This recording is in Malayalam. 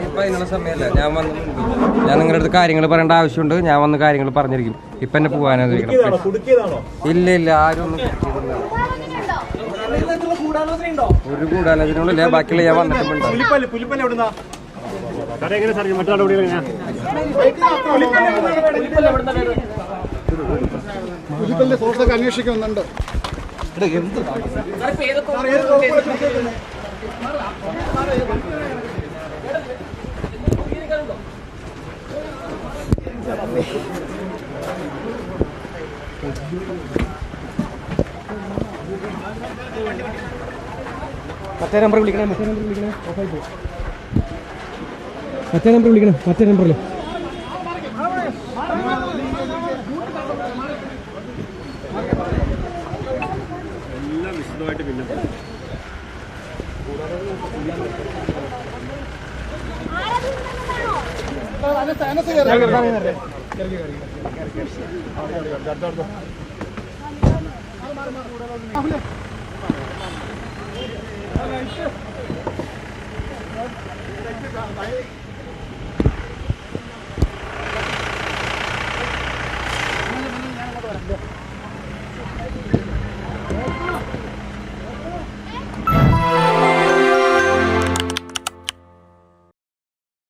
ഇപ്പൊ അതിനുള്ള സമയമല്ല. ഞാൻ നിങ്ങളുടെ അടുത്ത് കാര്യങ്ങൾ പറയേണ്ട ആവശ്യമുണ്ട്. ഞാൻ വന്ന് കാര്യങ്ങൾ പറഞ്ഞിരിക്കും. ഇപ്പൊ എന്നെ പോവാനാ ഇല്ല ഇല്ല, ആരും ഒന്നും ഒരു കൂടാലോചനയില്ല. ബാക്കിയുള്ള ഞാൻ വന്നിട്ടുണ്ട്. സോഴ്സൊക്കെ അന്വേഷിക്കുന്നുണ്ട്. മറ്റേ നമ്പർ വിളിക്കണേ, ഓഫായി പോകും. മറ്റേ നമ്പർ വിളിക്കണം, മറ്റേ നമ്പറിൽ. എല്ലാം വിശദമായിട്ട് പിന്നെ Bye.